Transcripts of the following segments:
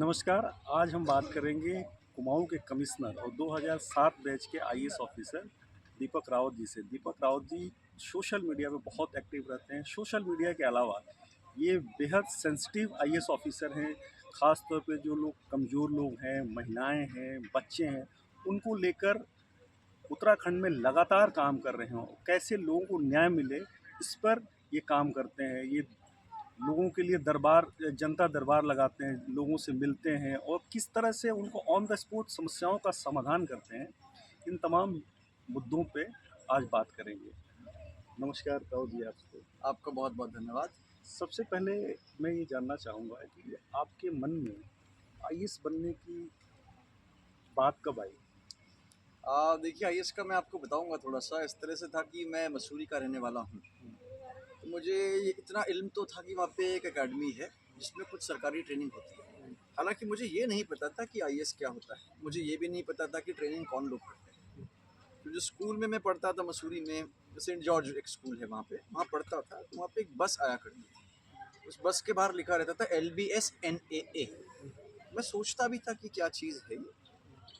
नमस्कार। आज हम बात करेंगे कुमाऊँ के कमिश्नर और 2007 बैच के आईएएस ऑफिसर दीपक रावत जी से। दीपक रावत जी सोशल मीडिया में बहुत एक्टिव रहते हैं। सोशल मीडिया के अलावा ये बेहद सेंसिटिव आईएएस ऑफिसर हैं। ख़ास तौर पे जो लोग कमज़ोर लोग हैं, महिलाएं हैं, बच्चे हैं, उनको लेकर उत्तराखंड में लगातार काम कर रहे हों। कैसे लोगों को न्याय मिले, इस पर ये काम करते हैं। ये लोगों के लिए जनता दरबार लगाते हैं, लोगों से मिलते हैं और किस तरह से उनको ऑन द स्पॉट समस्याओं का समाधान करते हैं। इन तमाम मुद्दों पे आज बात करेंगे। नमस्कार राव जी आपको। आपका बहुत बहुत धन्यवाद। सबसे पहले मैं ये जानना चाहूँगा कि आपके मन में आईएएस बनने की बात कब आई? देखिए आईएएस का मैं आपको बताऊंगा थोड़ा-सा इस तरह से था कि मैं मसूरी का रहने वाला हूँ। तो मुझे ये इतना इल्म तो था कि वहाँ पे एक अकेडमी है जिसमें कुछ सरकारी ट्रेनिंग होती है। हालाँकि मुझे ये नहीं पता था कि आईएएस क्या होता है। मुझे ये भी नहीं पता था कि ट्रेनिंग कौन लोग करते हैं। तो जो स्कूल में मैं पढ़ता था मसूरी में, सेंट जॉर्ज एक स्कूल है वहाँ पढ़ता था, तो वहाँ पे एक बस आया करती थी। उस बस के बाहर लिखा रहता था एलबीएस एनएए। मैं सोचता भी था कि क्या चीज़ है ये?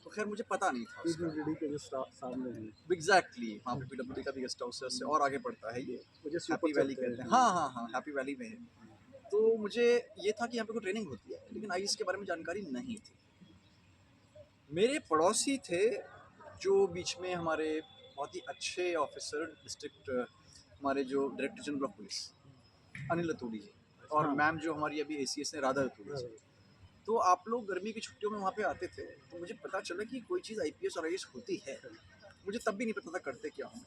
तो खैर मुझे पता नहीं था उसका। पीडब्ल्यूडी के जो सामने है। एग्जैक्टली वहाँ पे पीडब्ल्यूडी का भी गेस्ट हाउस है, उससे और आगे पड़ता है ये। मुझे हैप्पी सुपर वैली चलते कहते हैं। हैं। हाँ हाँ हाँ, हैप्पी वैली में है। तो मुझे ये था कि यहाँ पे कोई ट्रेनिंग होती है, लेकिन आईएएस के बारे में जानकारी नहीं थी। मेरे पड़ोसी थे जो बीच में हमारे बहुत ही अच्छे ऑफिसर डिस्ट्रिक्ट, हमारे जो director general of police Anil Raturi ji, और हाँ। मैम जो हमारी अभी एसीएस है राधा रतूड़ी जी। तो आप लोग गर्मी की छुट्टियों में वहाँ पे आते थे, तो मुझे पता चला कि कोई चीज़ आईपीएस और आईएएस होती है। मुझे तब भी नहीं पता था करते क्या हूँ।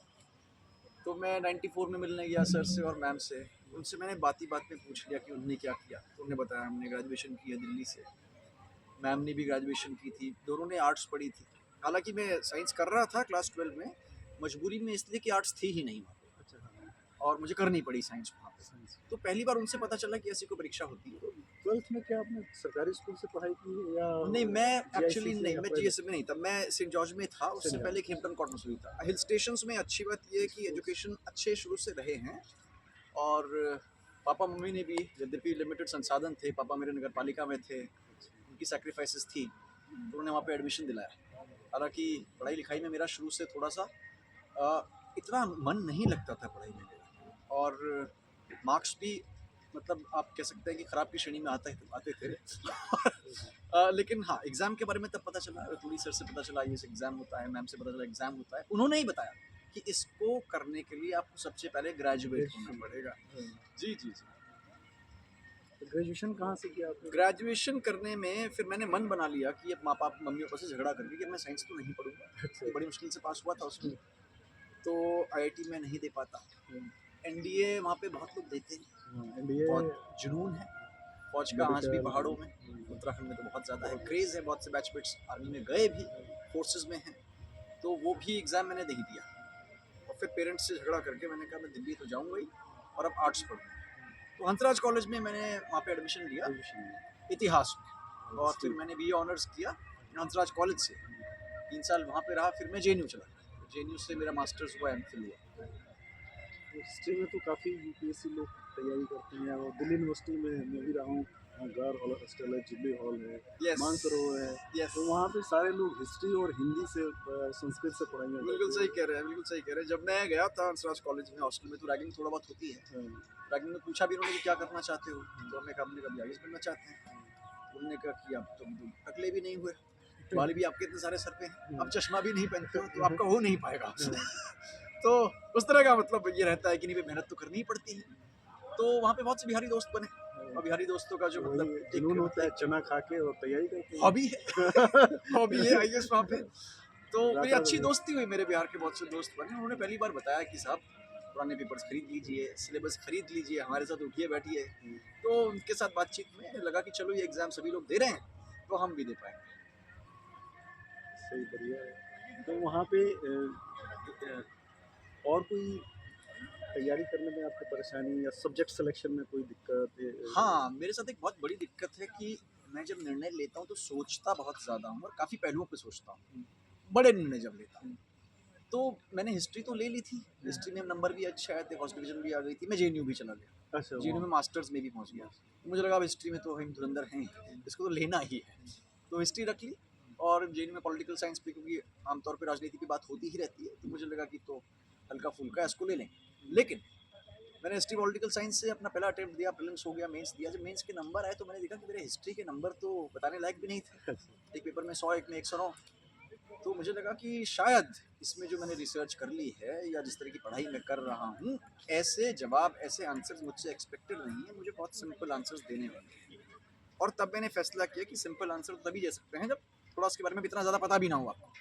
तो मैं 94 में मिलने गया सर से और मैम से। उनसे मैंने बात ही बात में पूछ लिया कि उन्होंने क्या किया। तो उन्होंने बताया हमने ग्रेजुएशन की है दिल्ली से, मैम ने भी ग्रेजुएशन की थी, दोनों ने आर्ट्स पढ़ी थी। हालांकि मैं साइंस कर रहा था क्लास 12 में, मजबूरी में इसलिए कि आर्ट्स थी ही नहीं वहाँ पे, अच्छा हाँ। और मुझे करनी पड़ी साइंस वहाँ पे। तो पहली बार उनसे पता चला कि ऐसी कोई परीक्षा होती है। 12th में क्या आपने सरकारी स्कूल से पढ़ाई की है या नहीं, मैं जीआईसी एक्चुअली से नहीं, या मैं प्राइवेट? जीएसए में नहीं था, मैं सेंट जॉर्ज में था। उससे पहले एक हेम्पटन कॉर्ट मसूरी था। हिल स्टेशंस में अच्छी बात ये है कि एजुकेशन अच्छे शुरू से रहे हैं। और पापा मम्मी ने भी, यद्यपि लिमिटेड संसाधन थे, पापा मेरे नगर पालिका में थे, उनकी सेक्रीफाइसेस थी, तो उन्होंने वहाँ पे एडमिशन दिलाया। हालांकि पढ़ाई लिखाई में मेरा शुरू से थोड़ा सा इतना मन नहीं लगता था पढ़ाई में मेरा, और मार्क्स भी मतलब आप कह सकते हैं कि खराब की श्रेणी में आते थे। लेकिन हाँ, एग्जाम के बारे में तब पता चला, रतूड़ी सर से पता चला ये एग्जाम होता है, मैम से पता चला एग्जाम होता है। उन्होंने ही बताया कि इसको करने के लिए आपको सबसे पहले ग्रेजुएट होना पड़ेगा। जी जी जी। तो ग्रेजुएशन कहाँ से किया आपने? ग्रेजुएशन करने में फिर मैंने मन बना लिया कि अब माँ बाप मम्मी पापा से झगड़ा करके कि मैं साइंस तो नहीं पढ़ूंगा। अच्छा। तो बड़ी मुश्किल से पास हुआ था उसमें, तो आईआईटी में नहीं दे पाता। एनडीए वहाँ पे बहुत लोग देते हैं, एनडीए बहुत जुनून है फौज का आज भी पहाड़ों में। उत्तराखंड में तो बहुत ज़्यादा है, क्रेज़ है, बहुत से बैचमेट्स आर्मी में गए भी, फोर्सेज में हैं। तो वो भी एग्ज़ाम मैंने नहीं दिया, और फिर पेरेंट्स से झगड़ा करके मैंने कहा मैं दिल्ली तो जाऊँगा ही, और अब आर्ट्स पढ़ूँगा। तो हंसराज कॉलेज में मैंने वहाँ पे एडमिशन लिया इतिहास में, और फिर मैंने बीए ऑनर्स किया हंसराज कॉलेज से। 3 साल वहाँ पे रहा, फिर मैं जेएनयू चला गया। जेएनयू से मेरा मास्टर्स हुआ, एमफिल हुआ। हिस्ट्री में तो काफ़ी यूपीएससी लोग तैयारी करते हैं और दिल्ली यूनिवर्सिटी में मैं भी रहा हूँ। वहाँ गार हॉस्टल है, जुबली हॉल है, यस मानसरोवर है। यस, तो वहाँ पे सारे लोग हिस्ट्री और हिंदी से संस्कृत से पढ़ाई बिल्कुल सही कह रहे हैं, बिल्कुल सही कह रहे हैं। जब मैं गया था हंसराज कॉलेज में हॉस्टल में, तो रैगिंग थोड़ा बहुत होती है। रैगिंग में पूछा भी उन्होंने कि क्या करना चाहते हो, तो हमने कहा आईएएस बनना चाहते हैं। उन्होंने कहा कि आप तो टकले भी नहीं हुए, बाल भी आपके इतने सारे सर पे हैं, अब चश्मा भी नहीं पहनते हो, तो आपका हो नहीं पाएगा आपसे। तो उस तरह का मतलब ये रहता है कि नहीं, मेहनत तो करनी ही पड़ती है। तो वहाँ पे बहुत से बिहारी दोस्त बने, और बिहारी दोस्तों का जो मतलब जुनून होता है, चना खा के और तैयारी करते हैं। हॉबी है, हॉबी है आईएएस वहाँ पे। तो मेरी अच्छी दोस्ती हुई, मेरे बिहार के बहुत से दोस्त बने। उन्होंने पहली बार बताया कि साहब पुराने पेपर्स खरीद लीजिए, सिलेबस खरीद लीजिए, हमारे साथ उठिए बैठिए। तो उनके साथ बातचीत में लगा कि चलो ये एग्ज़ाम सभी लोग दे रहे हैं, तो हम भी दे पाएंगे। सही, बढ़िया है। तो वहाँ पे और कोई तैयारी करने में आपको परेशानी या सब्जेक्ट सिलेक्शन में कोई दिक्कत? हाँ, मेरे साथ एक बहुत बड़ी दिक्कत है कि मैं जब निर्णय लेता हूँ तो सोचता बहुत ज़्यादा हूँ, और काफ़ी पहलुओं पे सोचता हूँ, बड़े निर्णय जब लेता हूँ। तो मैंने हिस्ट्री तो ले ली थी, हिस्ट्री में नंबर भी अच्छे आए थे, फर्स्ट डिवीज़न भी आ गई थी, मैं जेएनयू भी चला गया। अच्छा जेएनयू में मास्टर्स में भी पहुंच गया। तो मुझे लगा अब हिस्ट्री में तो हम धुरंधर हैं, इसको तो लेना ही है, तो हिस्ट्री रख ली। और जेएनयू में पॉलिटिकल साइंस पे क्योंकि आमतौर पे राजनीति की बात होती ही रहती है, तो मुझे लगा कि तो हल्का फुल्का इसको ले लेंगे। लेकिन मैंने हिस्ट्री पॉलिटिकल साइंस से अपना पहला अटेम्प्ट दिया, प्रीलिम्स हो गया, मेंस दिया। जब मेंस के नंबर आए तो मैंने देखा कि मेरे हिस्ट्री के नंबर तो बताने लायक भी नहीं थे। एक पेपर में 100, एक में 109। तो मुझे लगा कि शायद इसमें जो मैंने रिसर्च कर ली है या जिस तरह की पढ़ाई मैं कर रहा हूँ, ऐसे जवाब, ऐसे आंसर्स मुझसे एक्सपेक्टेड नहीं है, मुझे बहुत सिंपल आंसर्स देने होंगे। और तब मैंने फैसला किया कि सिंपल आंसर तभी दे सकते हैं जब थोड़ा उसके बारे में इतना ज़्यादा पता भी ना हो आपको।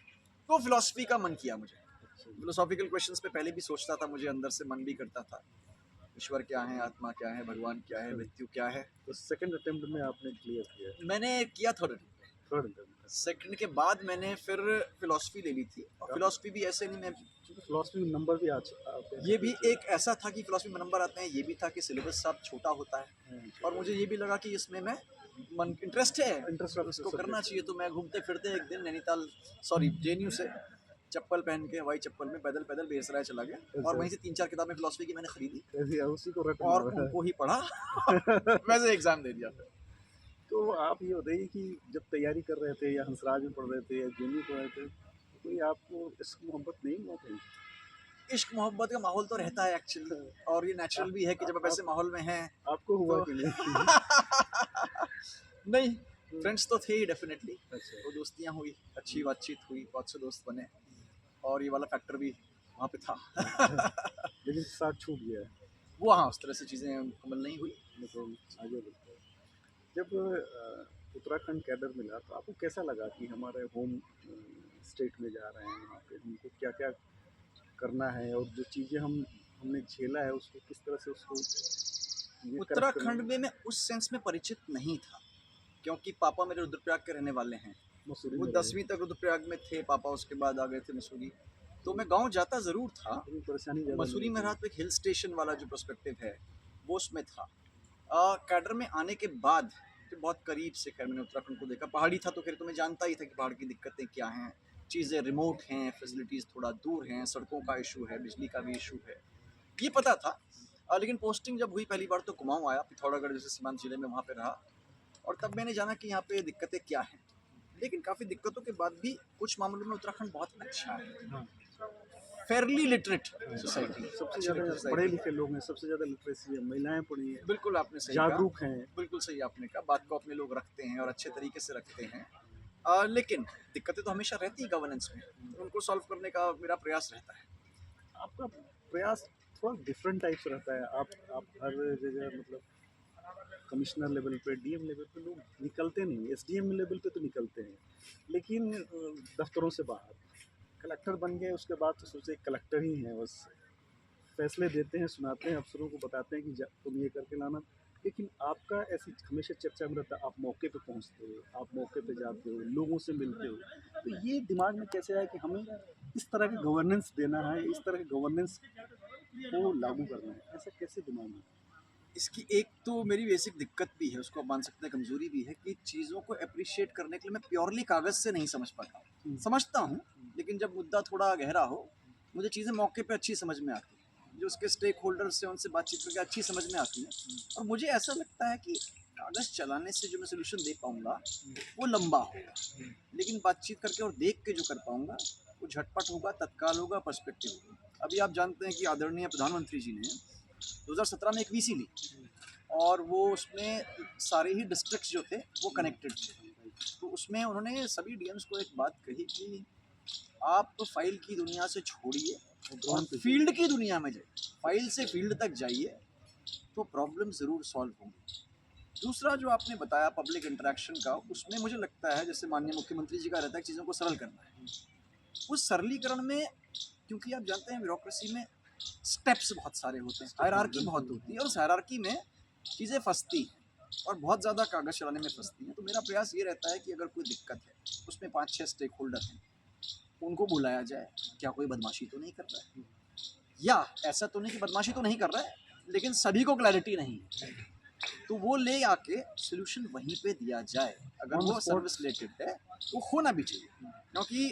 तो फिलॉसफी का मन किया मुझे। फिलोसॉफिकल क्वेश्चंस पे पहले भी सोचता था, मुझे अंदर से मन भी करता था, ईश्वर क्या है, आत्मा क्या है, भगवान क्या है, मृत्यु क्या है। तो सेकंड अटेम्प्ट में आपने क्लियर किया? मैंने किया थर्ड। Third attempt. सेकंड के बाद मैंने फिर फिलॉसफी ले ली थी। और फिलॉसफी भी ऐसे नहीं, मैं फिलॉसफी में नंबर भी आते हैं? ये भी एक ऐसा था कि फिलॉसफी में नंबर आते हैं, ये भी था कि सिलेबस सब छोटा होता है। और मुझे ये भी लगा कि इसमें मैं मन इंटरेस्ट है, इंटरेस्ट उसको करना चाहिए। तो मैं घूमते फिरते एक दिन नैनीताल, सॉरी जेएनयू से चप्पल पहन के, हवाई चप्पल में, पैदल पैदल बेगूसराय चला गया। और वहीं से 3-4 किताबें फिलॉसफी की मैंने खरीदी उसी को रटना और है। उनको ही पढ़ा वैसे एग्जाम दे दिया। तो आप ये बताइए कि जब तैयारी कर रहे थे या हंसराज में पढ़ रहे थे या जेएनयू पढ़ रहे थे, कोई आपको इश्क मोहब्बत नहीं हुआ कहीं? इश्क मोहब्बत का माहौल तो रहता है एक्चुअली, और ये नेचुरल भी है कि जब आप ऐसे माहौल में हैं। आपको हुआ तो कि नहीं? नहीं, फ्रेंड्स तो थे ही डेफिनेटली। अच्छा। तो दोस्तियाँ हुई, अच्छी बातचीत हुई, बहुत से दोस्त बने, और ये वाला फैक्टर भी वहाँ पे था। लेकिन साथ छूट गया है। वो हाँ, उस तरह से चीज़ें मुकम्मल नहीं हुई। मतलब आगे बढ़ते हैं। जब उत्तराखंड कैडर मिला तो आपको कैसा लगा कि हमारे होम स्टेट में जा रहे हैं, वहाँ पे हमको क्या क्या करना है और जो चीज़ें हमने झेला है उसको किस तरह से उसको ये करेक्ट करना उत्तराखंड है? में मैं उस सेंस में परिचित नहीं था, क्योंकि पापा मेरे रुद्रप्रयाग के रहने वाले हैं। मसूरी वो में रहे, 10वीं तक रुद्रप्रयाग में थे पापा, उसके बाद आ गए थे मसूरी। तो मैं गांव जाता ज़रूर था। लेकिन परेशानी ज़्यादा मसूरी नहीं में रहा थी। तो एक हिल स्टेशन वाला जो पर्सपेक्टिव है वो उसमें था। कैडर में आने के बाद फिर बहुत करीब से खैर मैंने उत्तराखंड को देखा। पहाड़ी था तो फिर तो मैं जानता ही था कि पहाड़ की दिक्कतें क्या हैं, चीज़ें रिमोट हैं, फैसिलिटीज़ थोड़ा दूर हैं, सड़कों का इशू है, बिजली का भी इशू है, ये पता था। लेकिन पोस्टिंग जब हुई पहली बार तो कुमाऊँ आया, पिथौरागढ़ जैसे सीमांत जिले में, वहाँ पे रहा। और तब मैंने जाना कि यहाँ पे दिक्कतें क्या हैं। लेकिन काफ़ी दिक्कतों के बाद भी कुछ मामलों में उत्तराखंड बहुत अच्छा है। हाँ, फेयरली लिटरेट सोसाइटी, सबसे अच्छी ज़्यादा लिटरेट पढ़े सोसाइटी है। लिखे लोग हैं, सबसे ज़्यादा लिटरेसी है, महिलाएं पढ़ी हैं, बिल्कुल आपने सही कहा, जागरूक हैं। बिल्कुल सही आपने कहा, बात को अपने लोग रखते हैं और अच्छे तरीके से रखते हैं। लेकिन दिक्कतें तो हमेशा रहती है गवर्नेंस में, तो उनको सॉल्व करने का मेरा प्रयास रहता है। आपका प्रयास थोड़ा डिफरेंट टाइप से रहता है। आप हर जगह मतलब कमिश्नर लेवल पे, डीएम लेवल पे लोग निकलते नहीं, एसडीएम लेवल पे तो निकलते हैं, लेकिन दफ्तरों से बाहर कलेक्टर बन गए उसके बाद तो सोचे कलेक्टर ही हैं बस, फैसले देते हैं, सुनाते हैं, अफसरों को बताते हैं कि तुम ये करके लाना। लेकिन आपका ऐसी हमेशा चर्चा में रहता है, आप मौके पे पहुंचते हो, आप मौके पे जाते हो, लोगों से मिलते हो, तो ये दिमाग में कैसे आया कि हमें इस तरह का गवर्नेंस देना है, इस तरह के गवर्नेंस को लागू करना है, ऐसा कैसे दिमाग में? इसकी एक तो मेरी बेसिक दिक्कत भी है, उसको आप मान सकते हैं कमजोरी भी है, कि चीज़ों को अप्रिशिएट करने के लिए मैं प्योरली कागज़ से नहीं समझ पाता। समझता हूँ, लेकिन जब मुद्दा थोड़ा गहरा हो, मुझे चीज़ें मौके पे अच्छी समझ में आती हैं, जो उसके स्टेक होल्डर्स से उनसे बातचीत करके अच्छी समझ में आती हैं। और मुझे ऐसा लगता है कि कागज़ चलाने से जो मैं सोल्यूशन दे पाऊँगा वो लंबा होगा, लेकिन बातचीत करके और देख के जो कर पाऊँगा वो झटपट होगा, तत्काल होगा, पर्सपेक्टिव होगा। अभी आप जानते हैं कि आदरणीय प्रधानमंत्री जी ने 2017 में एक वीसी ली, और वो उसमें सारे ही डिस्ट्रिक्ट्स जो थे वो कनेक्टेड थे। तो उसमें उन्होंने सभी डीएम्स को एक बात कही कि आप तो फाइल की दुनिया से छोड़िए और फील्ड की दुनिया में जाइए, फाइल से फील्ड तक जाइए, तो प्रॉब्लम ज़रूर सॉल्व होंगी। दूसरा जो आपने बताया पब्लिक इंटरेक्शन का, उसमें मुझे लगता है जैसे माननीय मुख्यमंत्री जी का रहता है चीज़ों को सरल करना है। उस सरलीकरण में, क्योंकि आप जानते हैं ब्यूरोक्रेसी में स्टेप्स बहुत सारे होते हैं, हायरार्की बहुत होती है, और उस हायरार्की में चीज़ें फंसती हैं और बहुत ज़्यादा कागज़ चलाने में फंसती हैं। तो मेरा प्रयास ये रहता है कि अगर कोई दिक्कत है, उसमें 5-6 स्टेक होल्डर हैं, उनको बुलाया जाए, क्या कोई बदमाशी तो नहीं कर रहा है, या ऐसा तो नहीं कि बदमाशी तो नहीं कर रहा है लेकिन सभी को क्लैरिटी नहीं है, तो वो ले आके सोल्यूशन वहीं पे दिया जाए। अगर वो सर्विस रिलेटेड है वो होना भी चाहिए, क्योंकि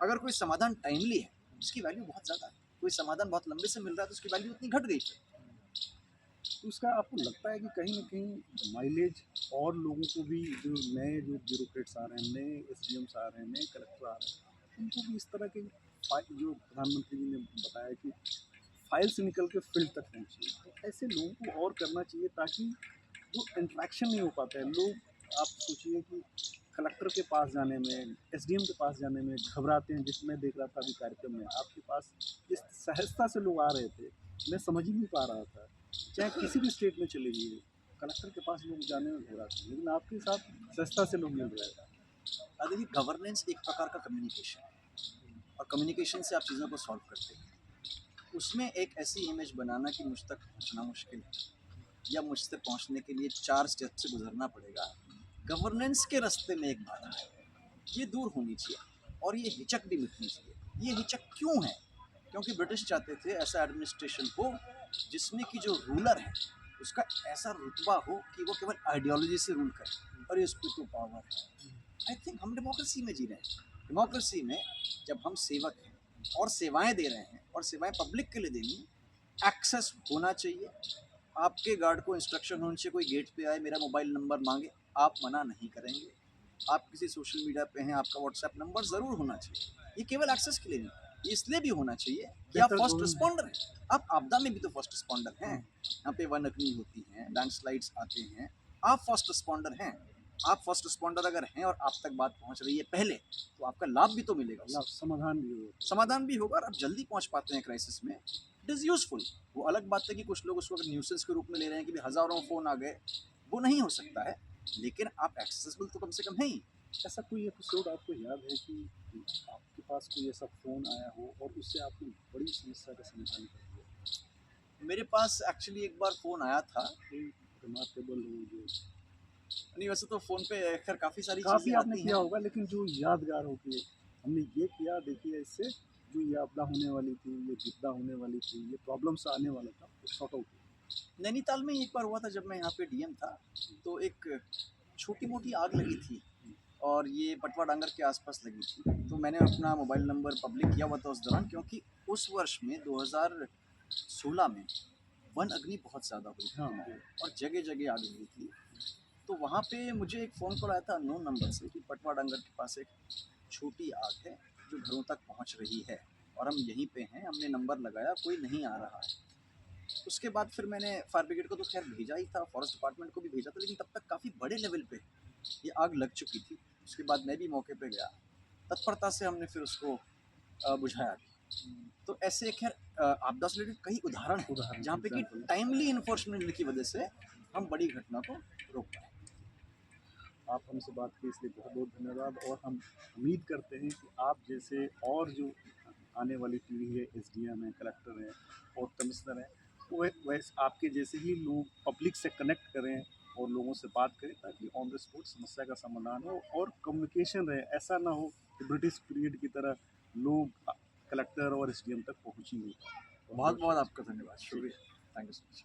अगर कोई समाधान टाइमली है उसकी वैल्यू बहुत ज़्यादा है, कोई समाधान बहुत लंबे से मिल रहा है तो उसकी वैल्यू उतनी घट गई। तो उसका आपको लगता है कि कहीं न कहीं माइलेज और लोगों को भी जो नए जो ब्यूरोक्रेट्स आ रहे हैं, नए एसडीएम्स आ रहे हैं, नए कलेक्टर आ रहे हैं, उनको भी इस तरह के जो प्रधानमंत्री जी ने बताया कि फाइल से निकल के फील्ड तक पहुँचिए, तो ऐसे लोगों को और करना चाहिए ताकि जो इंटरेक्शन नहीं हो पाता है, लोग आप सोचिए कि कलेक्टर के पास जाने में, एसडीएम के पास जाने में घबराते हैं। जिस मैं देख रहा था अभी कार्यक्रम में, आपके पास जिस सहजता से लोग आ रहे थे, मैं समझ ही नहीं पा रहा था। चाहे किसी भी स्टेट में चले जाइए, कलेक्टर के पास लोग जाने में घबराते हैं, लेकिन आपके साथ सहजता से लोग मिल रहे हैं। देखिए, गवर्नेंस एक प्रकार का कम्युनिकेशन है और कम्युनिकेशन से आप चीज़ों को सॉल्व करते हैं। उसमें एक ऐसी इमेज बनाना कि मुझ तक पहुंचना मुश्किल है या मुझसे पहुंचने के लिए 4 स्टेप से गुजरना पड़ेगा, गवर्नेंस के रास्ते में एक बाधा है। ये दूर होनी चाहिए और ये हिचक भी मिटनी चाहिए। ये हिचक क्यों है? क्योंकि ब्रिटिश चाहते थे ऐसा एडमिनिस्ट्रेशन हो जिसमें कि जो रूलर है उसका ऐसा रुतबा हो कि वो केवल आइडियोलॉजी से रूल करे और इसको तो पावर है। आई थिंक हम डेमोक्रेसी में जी रहे हैं। डेमोक्रेसी में जब हम सेवक हैं और सेवाएं दे रहे हैं और सेवाएं पब्लिक के लिए देनी, एक्सेस होना चाहिए। आपके गार्ड को इंस्ट्रक्शन होनी चाहिए, कोई गेट पे आए मेरा मोबाइल नंबर मांगे, आप मना नहीं करेंगे। आप किसी सोशल मीडिया पे हैं, आपका व्हाट्सएप नंबर ज़रूर होना चाहिए। ये केवल एक्सेस के लिए नहीं, ये इसलिए भी होना चाहिए कि आप बेहतर फर्स्ट गवर्न रिस्पॉन्डर हैं। आप आपदा में भी तो फर्स्ट रिस्पॉन्डर हैं। यहाँ पे वन अग्नि होती हैं, लैंडस्लाइड्स आते हैं, आप फर्स्ट रिस्पॉन्डर हैं। आप फर्स्ट रिस्पॉन्डर अगर हैं और आप तक बात पहुंच रही है पहले, तो आपका लाभ भी तो मिलेगा उससे। समाधान भी हो। समाधान भी होगा और आप जल्दी पहुंच पाते हैं क्राइसिस में। It is useful. वो अलग बात है कि कुछ लोग उसको न्यूसेंस के रूप में ले रहे हैं कि हज़ारों फ़ोन आ गए, वो नहीं हो सकता है, लेकिन आप एक्सेसिबल तो कम से कम है ही। ऐसा कोई एपिसोड आपको याद है कि आपके पास कोई ऐसा फ़ोन आया हो और उससे आपने बड़ी समस्या का समाधान कर दिया? मेरे पास एक्चुअली एक बार फ़ोन आया था। कोई रिमार्केबल हो जो नहीं, वैसे तो फ़ोन पे खैर काफ़ी सारी काफ़ी चीज़ें आपने आती किया हैं। होगा, लेकिन जो यादगार हो कि हमने ये किया, देखिए इससे जो ये आपदा होने वाली थी, ये विपदा होने वाली थी, ये प्रॉब्लम से आने वाला था, वो सॉर्ट आउट हुआ। नैनीताल में एक बार हुआ था जब मैं यहाँ पे डीएम था, तो एक छोटी-मोटी आग लगी थी और ये पटवा डांगर के आसपास लगी थी। तो मैंने अपना मोबाइल नंबर पब्लिक किया हुआ था उस दौरान, क्योंकि उस वर्ष में 2016 में वन अग्नि बहुत ज़्यादा हुई थी हाँ, और जगह-जगह आग लगी थी। तो वहाँ पे मुझे एक फ़ोन कॉल आया था अननोन नंबर से कि पटवा डांगर के पास एक छोटी आग है जो घरों तक पहुँच रही है और हम यहीं पे हैं। हमने नंबर लगाया, कोई नहीं आ रहा है। उसके बाद फिर मैंने फायर ब्रिगेड को तो खैर भेजा ही था, फॉरेस्ट डिपार्टमेंट को भी भेजा था, लेकिन तब तक काफ़ी बड़े लेवल पे ये आग लग चुकी थी। उसके बाद मैं भी मौके पे गया, तत्परता से हमने फिर उसको बुझाया भी। तो ऐसे खैर आपदा से रिलेटेड कई उदाहरण हैं उदाहरण जहाँ पे कि एग्जाम्पल टाइमली इन्फोर्समेंट की वजह से हम बड़ी घटना को रोक पाए। आप हमसे बात की इसलिए बहुत-बहुत धन्यवाद और हम उम्मीद करते हैं कि आप जैसे और जो आने वाली पीढ़ी है, एसडीएम है, कलेक्टर हैं और कमिश्नर हैं, वो वैसे आपके जैसे ही लोग पब्लिक से कनेक्ट करें और लोगों से बात करें ताकि ऑन द स्पॉट समस्या का समाधान हो और कम्युनिकेशन रहे। ऐसा ना हो कि ब्रिटिश पीरियड की तरह लोग कलेक्टर और एसडीएम तक पहुँच ही नहीं पाएँ। बहुत बहुत-बहुत बहुत शुक्रिया। आपका धन्यवाद, शुक्रिया, थैंक यू सो मच।